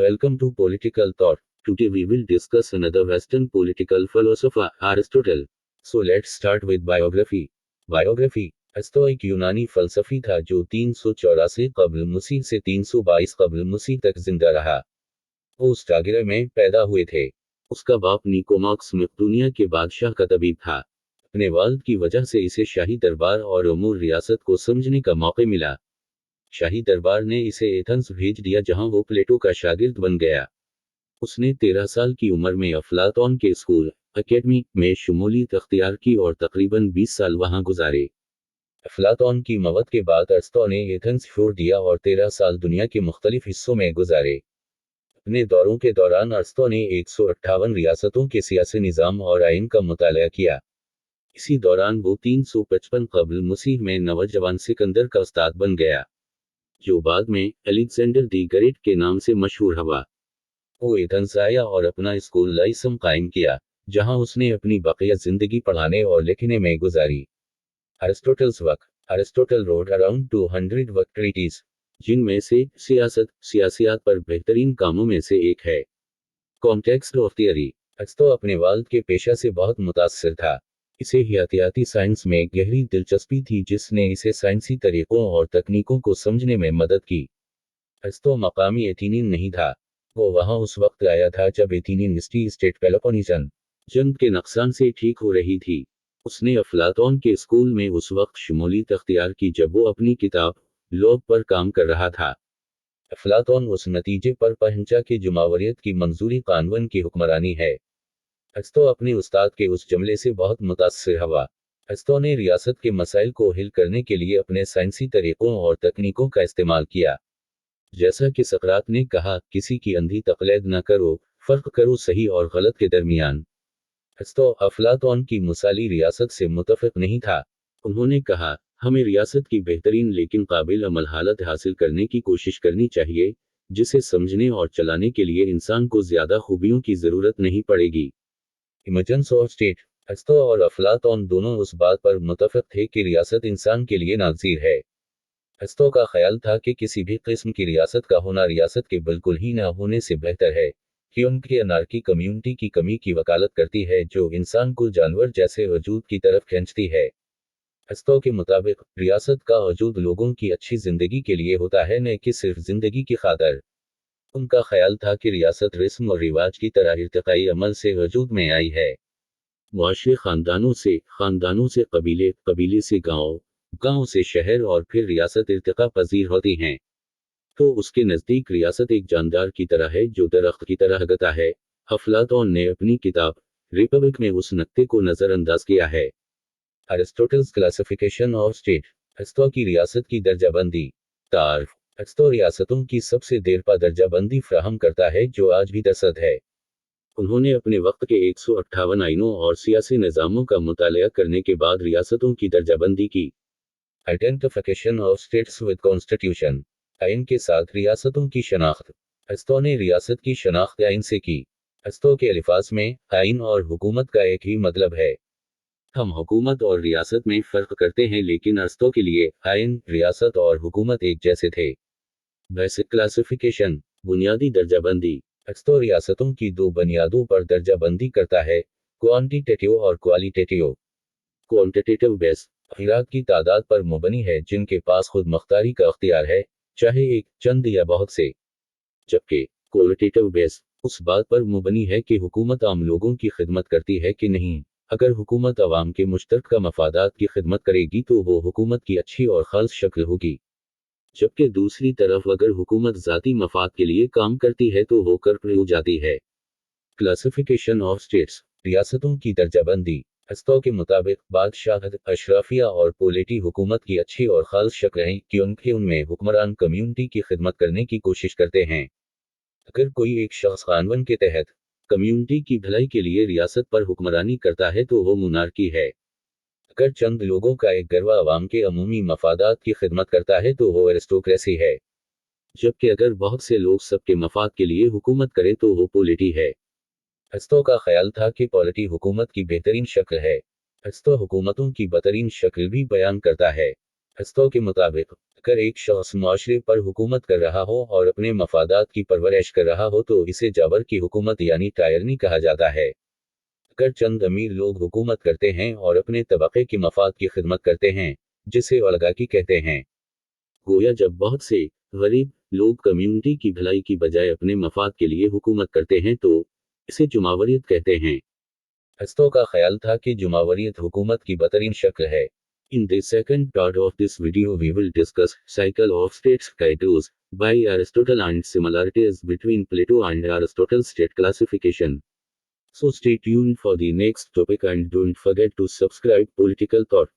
Welcome to Political Thought. Today we will discuss another Western political philosopher, Aristotle. So let's start with biography. Biography. Aristo एक यूनानी फलसफी था जो 384 कब्ल मसीह से 322 कब्ल मसीह तक जिंदा रहा। वो स्टागिरा में पैदा हुए थे। उसका बाप निकोमाक्स मकदूनिया के बादशाह का तबीब था। अपने वालिद की वजह से इसे शाही दरबार और अमूर रियासत को समझने का मौका मिला। शाही दरबार ने इसे एथेंस भेज दिया जहां वो प्लेटो का शागिर्द बन गया। उसने 13 साल की उम्र में अफलातून के स्कूल अकेडमी में शमूलियत अख्तियार की और तकरीबन 20 साल वहां गुजारे। अफलातून की मौत के बाद अरिस्टो ने एथेंस छोड़ दिया और 13 साल दुनिया के मुख्तलिफ हिस्सों में गुजारे। अपने दौरों के दौरान अरिस्टो ने 158 रियासतों के सियासी निज़ाम और आइन का मुताला किया। इसी दौरान वो 355 कब्ल मसीह में नौजवान सिकंदर का उस्ताद बन गया, जो बाद में अलेक्जेंडर दी ग्रेट के नाम से मशहूर हुआ। वो एथेंस आया और अपना स्कूल लाइसम कायम किया, जहां उसने अपनी बकिया जिंदगी पढ़ाने और लिखने में गुजारी। Aristotle's work. Aristotle wrote around 200 work treaties, जिनमें से सियासियात पर बेहतरीन कामों में से एक है कॉन्टेक्स्ट ऑफ थियरी। अरिस्टो अपने वालिद के पेशा से बहुत मुतासिर था। इसे हयातियाती साइंस में गहरी दिलचस्पी थी, जिसने इसे साइंसी तरीकों और तकनीकों को समझने में मदद की। अरिस्टो मकामी एथेनियन नहीं था। वो वहां उस वक्त आया था जब एथेनियन स्टेट पेलोपोनेशियन जंग के नुकसान से ठीक हो रही थी। उसने अफलातून के स्कूल में उस वक्त शमूलियत अख्तियार की जब वो अपनी किताब लोग पर काम कर रहा था। अफलातून उस नतीजे पर पहुंचा कि जुमावरियत की मंजूरी कानून की हुक्मरानी है। अरिस्टो अपने उस्ताद के उस जुमले से बहुत मुतासिर हुआ। अरिस्टो ने रियासत के मसाइल को हल करने के लिए अपने साइंसी तरीकों और तकनीकों का इस्तेमाल किया। जैसा कि सकरात ने कहा, किसी की अंधी तकलीद न करो, फर्क करो सही और गलत के दरमियान। अरिस्टो अफलातून की मिसाली रियासत से मुतफिक नहीं था। उन्होंने कहा, हमें रियासत की बेहतरीन लेकिन काबिल अमल हालत हासिल करने की कोशिश करनी चाहिए, जिसे समझने और चलाने के लिए इंसान को ज्यादा खूबियों की जरूरत नहीं पड़ेगी। Emergence of state. अरिस्टो और अफलातून दोनों उस बात पर मुतफिक थे कि रियासत इंसान के लिए नाज़ीर है। अरिस्टो का ख्याल था कि किसी भी किस्म की रियासत का होना रियासत के बिल्कुल ही न होने से बेहतर है, क्योंकि अनार्की कम्युनिटी की कमी की वकालत करती है जो इंसान को जानवर जैसे वजूद की तरफ खींचती है। अरिस्टो के मुताबिक रियासत का वजूद लोगों की अच्छी जिंदगी के लिए होता है, न कि सिर्फ जिंदगी की खातिर। उनका ख्याल था कि रियासत रस्म और रिवाज की तरह इर्तिकाई अमल से वजूद में आई है। मुआशरे खानदानों से कबीले, कबीले से गांव, गांव से शहर और फिर रियासत इर्तिका पजीर होती हैं। तो उसके नज़दीक रियासत एक जानदार की तरह है जो दरख्त की तरह गता है। अफलातून ने अपनी किताब रिपब्लिक में उस नक्ते को नज़रअंदाज किया है। Aristotle's classification of state. Aristo की रियासत की दर्जाबंदी। तार्फ। अरिस्टो रियासतों की सबसे देरपा दर्जाबंदी फ्राहम करता है जो आज भी दस्तरद है। उन्होंने अपने वक्त के 158 आइनों और सियासी निज़ामों का मुताला करने के बाद रियासतों की दर्जाबंदी की। Identification of states with constitution. आइन के साथ रियासतों की शनाख्त। अरिस्टो ने रियासत की शनाख्त आइन से की। अरिस्टो के अल्फाज में आइन और हुकूमत का एक ही मतलब है। हम हुकूमत और रियासत में फ़र्क करते हैं, लेकिन अरिस्टो के लिए आइन, रियासत और हुकूमत एक जैसे थे। Basic classification. बुनियादी दर्जाबंदी। अरिस्टो रियासतों की दो बुनियादों पर दर्जाबंदी करता है, क्वांटिटेटिव और क्वालिटेटिव। क्वांटिटेटिव बेस अफराद की तादाद पर मुबनी है जिनके पास खुद मुख्तारी का अख्तियार है, चाहे एक, चंद या बहुत से। जबकि क्वालिटेटिव बेस उस बात पर मुबनी है कि हुकूमत आम लोगों की खिदमत करती है कि नहीं। अगर हुकूमत अवाम के मुश्तरका मफादात की खिदमत करेगी तो वो हुकूमत की अच्छी और खास शक्ल होगी। जबकि दूसरी तरफ अगर हुकूमत ज़ाती मफाद के लिए काम करती है तो वो करप्ट हो जाती है। Classification of states. रियासतों की दर्जाबंदी। अरिस्टो के मुताबिक बादशाहत, अशराफिया और पोलिटी हुकूमत की अच्छी और खास शक्ल हैं, क्योंकि उनमें हुक्मरान कम्युनिटी की खिदमत करने की कोशिश करते हैं। अगर कोई एक शख्स कानून के तहत कम्युनिटी की भलाई के लिए रियासत पर हुक्मरानी करता है तो वो मोनार्की है। अगर चंद लोगों का एक गिरवा अवाम के अमूमी मफादात की खिदमत करता है तो वो एरिस्टोक्रेसी है। जबकि अगर बहुत से लोग सबके मफाद के लिए हुकूमत करें तो वो पोलिटी है। अरिस्टो का ख्याल था कि पॉलिटी हुकूमत की बेहतरीन शक्ल है। अरिस्टो हुकूमतों की बदतरीन शक्ल भी बयान करता है। अरिस्टो के मुताबिक अगर एक शख्स मुआशरे पर हुकूमत कर रहा हो और अपने मफादात की परवरिश कर रहा हो तो इसे जाबर की हुकूमत यानी टायरनी कहा जाता है। अगर चंद अमीर लोग हुकूमत करते हैं और अपने तबके की मफाद की खिदमत करते हैं, जिसे ओलिगार्की कहते हैं। गोया जब बहुत से गरीब लोग कम्युनिटी की भलाई की बजाय अपने मफाद के लिए हुकूमत करते हैं तो इसे जुमावरियत कहते हैं। हस्तों का ख्याल था कि जुमावरियत हुकूमत की बदतरीन शक्ल है। In the second part of this video we will discuss cycle of states Caetus by Aristotle and similarities between Plato and Aristotle's state classification. So stay tuned for the next topic and don't forget to subscribe Political Thought.